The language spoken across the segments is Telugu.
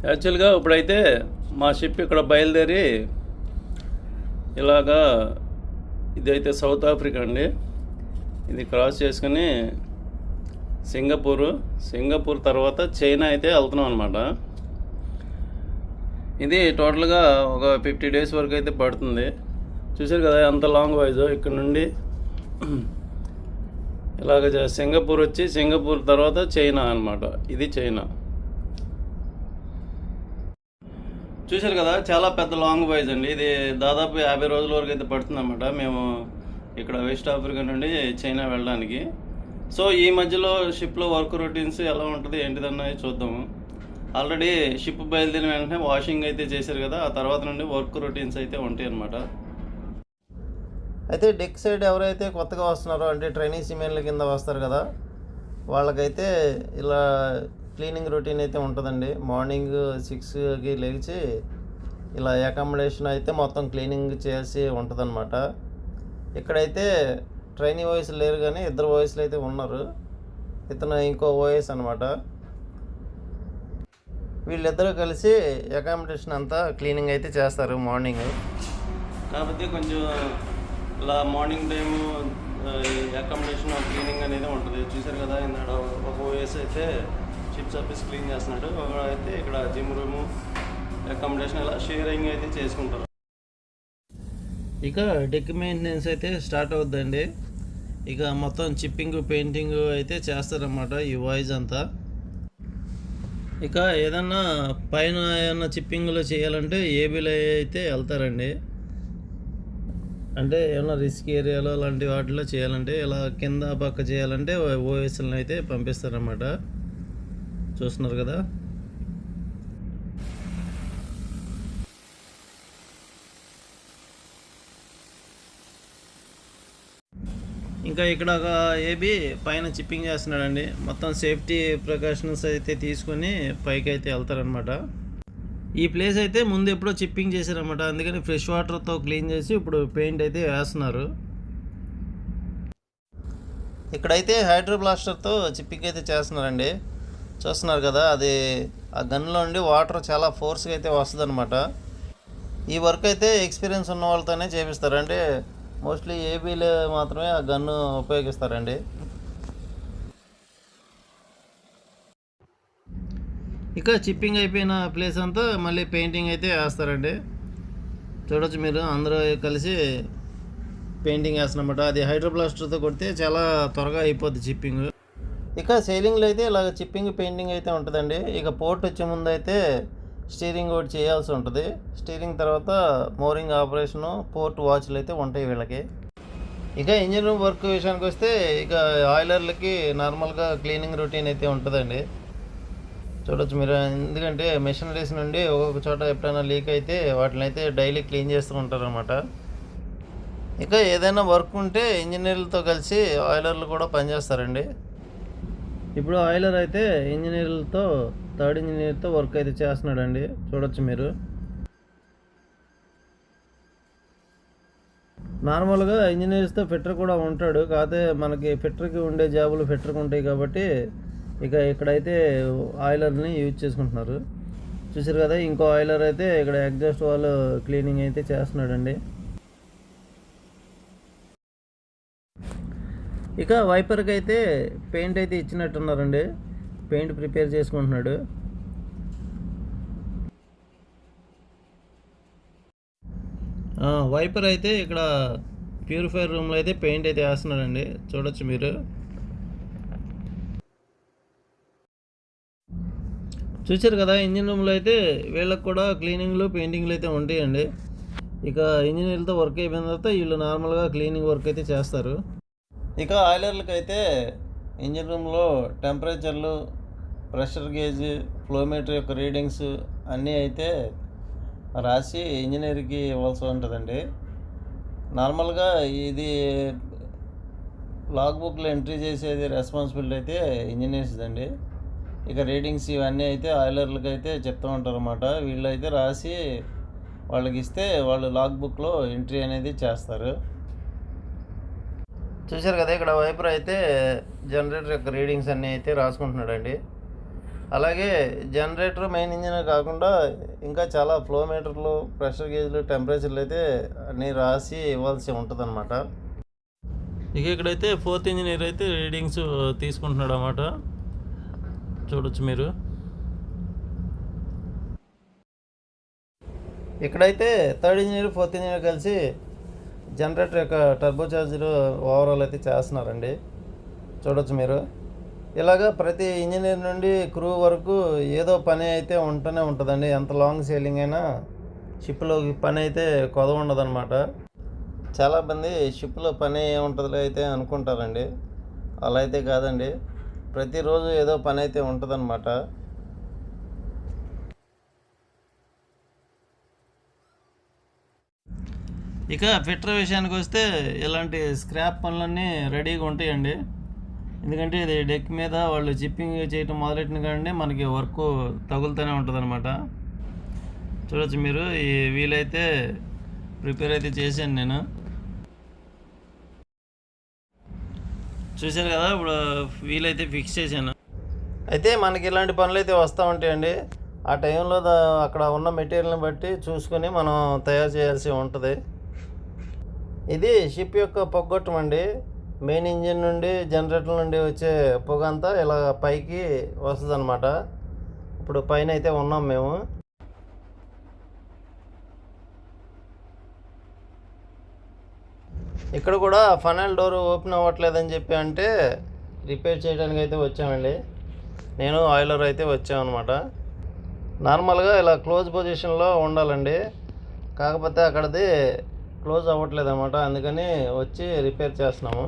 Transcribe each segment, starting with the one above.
యాక్చువల్గా ఇప్పుడైతే మా షిప్ ఇక్కడ బయలుదేరి ఇలాగా ఇదైతే సౌత్ ఆఫ్రికా అండి. ఇది క్రాస్ చేసుకుని సింగపూర్ తర్వాత చైనా అయితే వెళ్తున్నాం అనమాట. ఇది టోటల్గా ఒక 50 days వరకు అయితే పడుతుంది. చూసారు కదా ఎంత లాంగ్ వైజ్. ఇక్కడ నుండి ఇలాగ సింగపూర్ వచ్చి సింగపూర్ తర్వాత చైనా అనమాట. ఇది చైనా. చూశారు కదా చాలా పెద్ద లాంగ్ వైజ్ అండి. ఇది దాదాపు 50 రోజుల వరకు అయితే పడుతుందన్నమాట మేము ఇక్కడ వెస్ట్ ఆఫ్రికా నుండి చైనా వెళ్ళడానికి. సో ఈ మధ్యలో షిప్లో వర్క్ రొటీన్స్ ఎలా ఉంటుంది ఏంటిదన్నది చూద్దాము. ఆల్రెడీ షిప్ బయలుదేరిన వెంటనే వాషింగ్ అయితే చేశారు కదా, ఆ తర్వాత నుండి వర్క్ రొటీన్స్ అయితే ఉంటాయి అన్నమాట. అయితే డెక్ సైడ్ ఎవరైతే కొత్తగా వస్తున్నారో అంటే ట్రైనింగ్ సిమెన్ల కింద వస్తారు కదా, వాళ్ళకైతే ఇలా క్లీనింగ్ రొటీన్ అయితే ఉంటుందండి. మార్నింగ్ 6కి లేచి ఇలా అకామిడేషన్ అయితే మొత్తం క్లీనింగ్ చేసి ఉంటుందన్నమాట. ఇక్కడైతే ట్రైనింగ్ వాయిస్ లేరు కానీ 2 వాయిస్లు అయితే ఉన్నారు. ఇతను ఇంకో వాయిస్ అనమాట. వీళ్ళిద్దరూ కలిసి అకామిడేషన్ అంతా క్లీనింగ్ అయితే చేస్తారు మార్నింగ్. కాకపోతే కొంచెం ఇలా మార్నింగ్ టైము అకామిడేషన్ క్లీనింగ్ అనేది ఉంటుంది. చూసారు కదా ఇందాక ఒక ఓఎస్ అయితే షిప్ సర్వీస్ క్లీన్ చేస్తున్నాడు, అయితే ఇక్కడ జిమ్ రూము అకామిడేషన్ ఇలా షేరింగ్ అయితే చేసుకుంటారు. ఇక డెక్ మెయింటెనెన్స్ అయితే స్టార్ట్ అవుద్దండి. ఇక మొత్తం చిప్పింగ్ పెయింటింగ్ అయితే చేస్తారన్నమాట ఈ వాయిస్ అంతా. ఇక ఏదన్నా పైన ఏమన్నా చిప్పింగ్లో చేయాలంటే ఏబీలో అయితే వెళ్తారండి. అంటే ఏమన్నా రిస్క్ ఏరియాలో అలాంటి వాటిలో చేయాలంటే ఇలా కింద పక్క చేయాలంటే ఓఎస్ఎల్ని అయితే పంపిస్తారన్నమాట. చూస్తున్నారు కదా. ఇంకా ఇక్కడ ఒక ఏబీ పైన చిప్పింగ్ చేస్తున్నాడండి. మొత్తం సేఫ్టీ ప్రికాషన్స్ అయితే తీసుకొని పైకి అయితే వెళ్తారనమాట. ఈ ప్లేస్ అయితే ముందు ఎప్పుడో చిప్పింగ్ చేశారనమాట, అందుకని ఫ్రెష్ వాటర్తో క్లీన్ చేసి ఇప్పుడు పెయింట్ అయితే వేస్తున్నారు. ఇక్కడైతే హైడ్రో బ్లాస్టర్తో చిప్పింగ్ అయితే చేస్తున్నారండి. చూస్తున్నారు కదా, అది ఆ గన్లో నుండి వాటర్ చాలా ఫోర్స్గా అయితే వస్తుంది అనమాట. ఈ వర్క్ అయితే ఎక్స్పీరియన్స్ ఉన్న వాళ్ళతోనే చేపిస్తారు. అంటే మోస్ట్లీ ఏబీలు మాత్రమే ఆ గన్ను ఉపయోగిస్తారండి. ఇక చిప్పింగ్ అయిపోయిన ప్లేస్ అంతా మళ్ళీ పెయింటింగ్ అయితే వేస్తారండి. చూడొచ్చు మీరు, అందరూ కలిసి పెయింటింగ్ వేస్తున్నమాట. అది హైడ్రో బ్లాస్టర్తో కొడితే చాలా త్వరగా అయిపోద్ది చిప్పింగ్. ఇక సెయిలింగ్లో అయితే ఇలాగ చిప్పింగ్ పెయింటింగ్ అయితే ఉంటుందండి. ఇక పోర్ట్ వచ్చే ముందు అయితే స్టీరింగ్ ఒకటి చేయాల్సి ఉంటుంది. స్టీరింగ్ తర్వాత మోరింగ్ ఆపరేషను, పోర్ట్ వాచ్లు అయితే ఉంటాయి వీళ్ళకి. ఇక ఇంజిన్ రూమ్ వర్క్ విషయానికి వస్తే ఇక ఆయిలర్లకి నార్మల్గా క్లీనింగ్ రొటీన్ అయితే ఉంటుందండి. చూడొచ్చు మీరు, ఎందుకంటే మెషినరీస్ నుండి ఒక్కొక్క చోట ఎప్పుడైనా లీక్ అయితే వాటిని అయితే డైలీ క్లీన్ చేస్తూ ఉంటారు అనమాట. ఇక ఏదైనా వర్క్ ఉంటే ఇంజనీర్లతో కలిసి ఆయిలర్లు కూడా పనిచేస్తారండి. ఇప్పుడు ఆయిలర్ అయితే ఇంజనీర్లతో, థర్డ్ ఇంజనీర్తో వర్క్ అయితే చేస్తున్నాడండి. చూడొచ్చు మీరు. నార్మల్గా ఇంజనీర్స్తో ఫిట్టర్ కూడా ఉంటాడు, కాకపోతే మనకి ఫిట్టర్కి ఉండే జాబులు ఫిట్టర్కి ఉంటాయి కాబట్టి ఇక ఇక్కడైతే ఆయిలర్ని యూజ్ చేసుకుంటున్నారు. చూసారు కదా, ఇంకో ఆయిలర్ అయితే ఇక్కడ ఎగ్జాస్ట్ వాల్ క్లీనింగ్ అయితే చేస్తున్నాడండి. ఇక వైపర్కి అయితే పెయింట్ అయితే ఇచ్చినట్టున్నారండి. పెయింట్ ప్రిపేర్ చేసుకుంటున్నాడు. వైపర్ అయితే ఇక్కడ ప్యూరిఫైర్ రూమ్లో అయితే పెయింట్ అయితే వేస్తున్నాడండి. చూడొచ్చు మీరు. చూసారు కదా, ఇంజిన్ రూమ్లో అయితే వీళ్ళకి కూడా క్లీనింగ్లు పెయింటింగ్లు అయితే ఉంటాయండి. ఇక ఇంజనీర్లతో వర్క్ అయిపోయిన తర్వాత వీళ్ళు నార్మల్గా క్లీనింగ్ వర్క్ అయితే చేస్తారు. ఇక ఆయిలర్లకు అయితే ఇంజిన్ రూమ్లో టెంపరేచర్లు, ప్రెషర్ గేజ్, ఫ్లోమీటర్ యొక్క రీడింగ్స్ అన్నీ అయితే రాసి ఇంజనీర్కి ఇవ్వాల్సి ఉంటుందండి. నార్మల్గా ఇది లాగ్ బుక్లో ఎంట్రీ చేసేది రెస్పాన్సిబిలిటీ అయితే ఇంజనీర్స్దండి. ఇక రీడింగ్స్ ఇవన్నీ అయితే ఆయిలర్లకు అయితే చెప్తూ ఉంటారు అన్నమాట. వీళ్ళు అయితే రాసి వాళ్ళకి ఇస్తే వాళ్ళు లాగ్ బుక్లో ఎంట్రీ అనేది చేస్తారు. చూశారు కదా, ఇక్కడ వైపర్ అయితే జనరేటర్ యొక్క రీడింగ్స్ అన్నీ అయితే రాసుకుంటున్నాడండి. అలాగే జనరేటర్ మెయిన్ ఇంజిన్ కాకుండా ఇంకా చాలా ఫ్లో మీటర్లు, ప్రెషర్ గేజ్లు, టెంపరేచర్లు అయితే అన్నీ రాసి ఇవ్వాల్సి ఉంటుంది అనమాట. ఇక ఇక్కడైతే 4th ఇంజనీర్ అయితే రీడింగ్స్ తీసుకుంటున్నాడు అన్నమాట. చూడొచ్చు మీరు. ఇక్కడైతే 3rd ఇంజనీర్, 4th ఇంజనీర్ కలిసి జనరేటర్ యొక్క టర్బో చార్జర్ ఓవరాల్ అయితే చేస్తున్నారండి. చూడొచ్చు మీరు. ఇలాగా ప్రతి ఇంజనీర్ నుండి క్రూ వరకు ఏదో పని అయితే ఉంటూనే ఉంటుందండి. ఎంత లాంగ్ సేలింగ్ అయినా షిప్లో పని అయితే కొదవ ఉండదన్నమాట. చాలామంది షిప్లో పని ఏముంటుందిలే అయితే అనుకుంటారండి. అలా అయితే కాదండి, ప్రతిరోజు ఏదో పని అయితే ఉంటుందన్నమాట. ఇక ఫిట్టర్ విషయానికి వస్తే ఇలాంటి స్క్రాప్ పనులన్నీ రెడీగా ఉంటాయండి. ఎందుకంటే ఇది డెక్ మీద వాళ్ళు జిప్పింగ్ చేయటం మొదలెట్టిన కానీ మనకి వర్క్ తగులుతూనే ఉంటుంది అనమాట. చూడొచ్చు మీరు. ఈ వీలైతే ప్రిపేర్ అయితే చేశాను నేను. చూశారు కదా, ఇప్పుడు వీలైతే ఫిక్స్ చేశాను. అయితే మనకి ఇలాంటి పనులు అయితే వస్తూ ఉంటాయండి. ఆ టైంలో అక్కడ ఉన్న మెటీరియల్ని బట్టి చూసుకొని మనం తయారు చేయాల్సి ఉంటుంది. ఇది షిప్ యొక్క పొగ్గొట్టం అండి. మెయిన్ ఇంజిన్ నుండి, జనరేటర్ నుండి వచ్చే పొగ అంతా ఇలా పైకి వస్తుంది అనమాట. ఇప్పుడు పైన అయితే ఉన్నాం మేము. ఇక్కడ కూడా ఫనల్ డోర్ ఓపెన్ అవ్వట్లేదని చెప్పి అంటే రిపేర్ చేయడానికి అయితే వచ్చామండి. నేను ఆయిలర్ అయితే వచ్చామన్నమాట. నార్మల్గా ఇలా క్లోజ్ పొజిషన్లో ఉండాలండి, కాకపోతే అక్కడది క్లోజ్ అవ్వట్లేదు అనమాట. అందుకని వచ్చి రిపేర్ చేస్తున్నాము.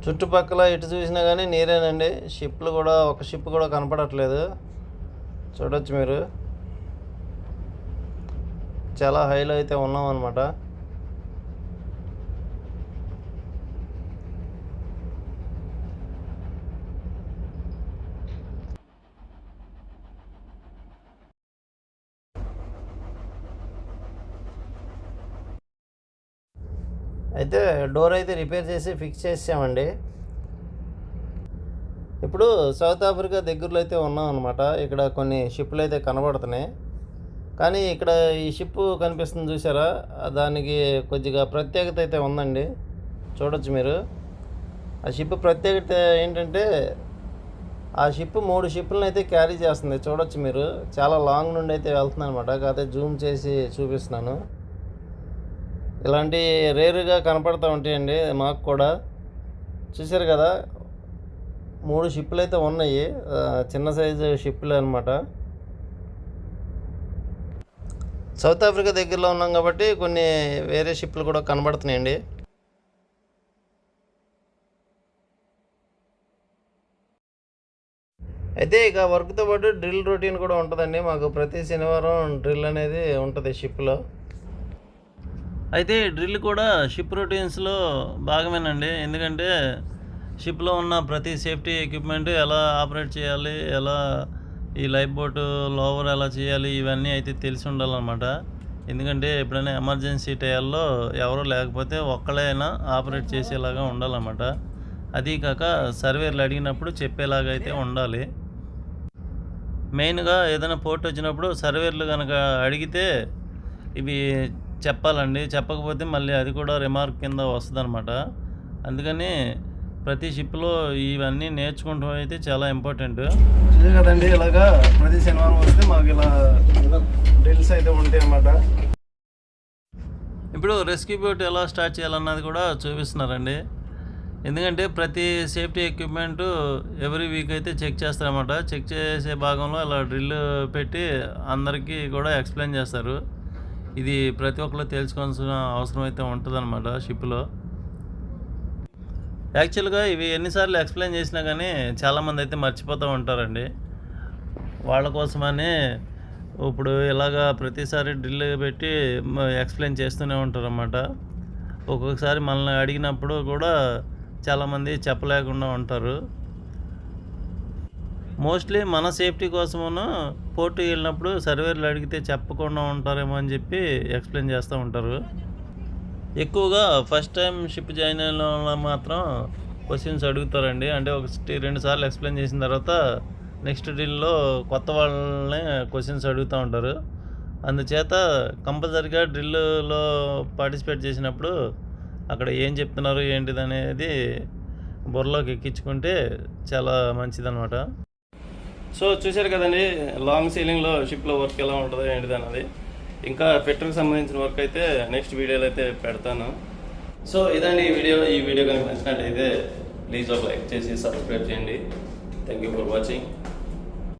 చుట్టుపక్కల ఇటు చూసినా కానీ నీరేనండి. షిప్లు కూడా, ఒక షిప్ కూడా కనపడట్లేదు. చూడొచ్చు మీరు. చాలా హైలో అయితే ఉన్నాం అనమాట. అయితే డోర్ అయితే రిపేర్ చేసి ఫిక్స్ చేసామండి. ఇప్పుడు సౌత్ ఆఫ్రికా దగ్గరలో అయితే ఉన్నాం అనమాట. ఇక్కడ కొన్ని షిప్లు అయితే కనబడుతున్నాయి. కానీ ఇక్కడ ఈ షిప్ కనిపిస్తుంది చూసారా, దానికి కొద్దిగా ప్రత్యేకత అయితే ఉందండి. చూడొచ్చు మీరు. ఆ షిప్ ప్రత్యేకత ఏంటంటే ఆ షిప్ 3 షిప్లను అయితే క్యారీ చేస్తుంది. చూడొచ్చు మీరు. చాలా లాంగ్ నుండి అయితే వెళ్తుంది అనమాట. కాకపోతే జూమ్ చేసి చూపిస్తున్నాను. ఇలాంటి రేరుగా కనపడుతూ ఉంటాయండి మాకు కూడా. చూసారు కదా, 3 షిప్లు అయితే ఉన్నాయి. చిన్న సైజు షిప్లు అనమాట. సౌత్ ఆఫ్రికా దగ్గరలో ఉన్నాం కాబట్టి కొన్ని వేరే షిప్లు కూడా కనబడుతున్నాయండి. అయితే ఇక వర్క్తో పాటు డ్రిల్ రొటీన్ కూడా ఉంటుందండి మాకు. ప్రతి శనివారం డ్రిల్ అనేది ఉంటుంది షిప్లో. అయితే డ్రిల్ కూడా షిప్ రొటీన్స్లో భాగమేనండి. ఎందుకంటే షిప్లో ఉన్న ప్రతి సేఫ్టీ ఎక్విప్మెంట్ ఎలా ఆపరేట్ చేయాలి, ఎలా ఈ లైఫ్ బోట్ లోవర్ ఎలా చేయాలి, ఇవన్నీ అయితే తెలిసి ఉండాలన్నమాట. ఎందుకంటే ఎప్పుడైనా ఎమర్జెన్సీ టైంలో ఎవరో లేకపోతే ఒక్కళ్ళైనా ఆపరేట్ చేసేలాగా ఉండాలన్నమాట. అది కాక సర్వేర్లు అడిగినప్పుడు చెప్పేలాగా అయితే ఉండాలి. మెయిన్గా ఏదైనా పోర్ట్ వచ్చినప్పుడు సర్వేర్లు కనుక అడిగితే ఇవి చెప్పాలండి. చెప్పకపోతే మళ్ళీ అది కూడా రిమార్క్ కింద వస్తుంది అనమాట. అందుకని ప్రతి షిప్లో ఇవన్నీ నేర్చుకుంటాం అయితే చాలా ఇంపార్టెంట్. చూసే కదండి, ఇలాగా ప్రతి శనివారం వస్తే మాకు ఇలా డ్రిల్స్ అయితే ఉంటాయి అన్నమాట. ఇప్పుడు రెస్క్యూ బోట్ ఎలా స్టార్ట్ చేయాలన్నది కూడా చూపిస్తున్నారండి. ఎందుకంటే ప్రతి సేఫ్టీ ఎక్విప్మెంట్ ఎవ్రీ వీక్ అయితే చెక్ చేస్తారన్నమాట. చెక్ చేసే భాగంలో ఇలా డ్రిల్ పెట్టి అందరికీ కూడా ఎక్స్ప్లెయిన్ చేస్తారు. ఇది ప్రతి ఒక్కరు తెలుసుకోవాల్సిన అవసరం అయితే ఉంటుందన్నమాట షిప్లో. యాక్చువల్గా ఇవి ఎన్నిసార్లు ఎక్స్ప్లెయిన్ చేసినా కానీ చాలామంది అయితే మర్చిపోతూ ఉంటారండి. వాళ్ళ కోసమని ఇప్పుడు ఇలాగా ప్రతిసారి డ్రిల్ పెట్టి ఎక్స్ప్లెయిన్ చేస్తూనే ఉంటారు అన్నమాట. ఒక్కొక్కసారి మనల్ని అడిగినప్పుడు కూడా చాలామంది చెప్పలేకుండా ఉంటారు. మోస్ట్లీ మన సేఫ్టీ కోసమును పోర్టు వెళ్ళినప్పుడు సర్వేర్లు అడిగితే చెప్పకుండా ఉంటారేమో అని చెప్పి ఎక్స్ప్లెయిన్ చేస్తూ ఉంటారు. ఎక్కువగా ఫస్ట్ టైం షిప్ జాయిన్ అయిన వాళ్ళు మాత్రం క్వశ్చన్స్ అడుగుతారండి. అంటే 2 సార్లు ఎక్స్ప్లెయిన్ చేసిన తర్వాత నెక్స్ట్ డ్రిల్లో కొత్త వాళ్ళని క్వశ్చన్స్ అడుగుతూ ఉంటారు. అందుచేత కంపల్సరిగా డ్రిల్లో పార్టిసిపేట్ చేసినప్పుడు అక్కడ ఏం చెప్తున్నారు ఏంటిది అనేది బుర్రలోకి ఎక్కించుకుంటే చాలా మంచిదన్నమాట. సో చూశారు కదండి, లాంగ్ సీలింగ్లో షిప్లో వర్క్ ఎలా ఉంటుందో ఏంటిది అన్నది. ఇంకా ఫిట్టర్కి సంబంధించిన వర్క్ అయితే నెక్స్ట్ వీడియోలో అయితే పెడతాను. సో ఇదండి ఈ వీడియో కనుక నచ్చినట్టయితే ప్లీజ్ ఒక లైక్ చేసి సబ్స్క్రైబ్ చేయండి. Thank you for watching.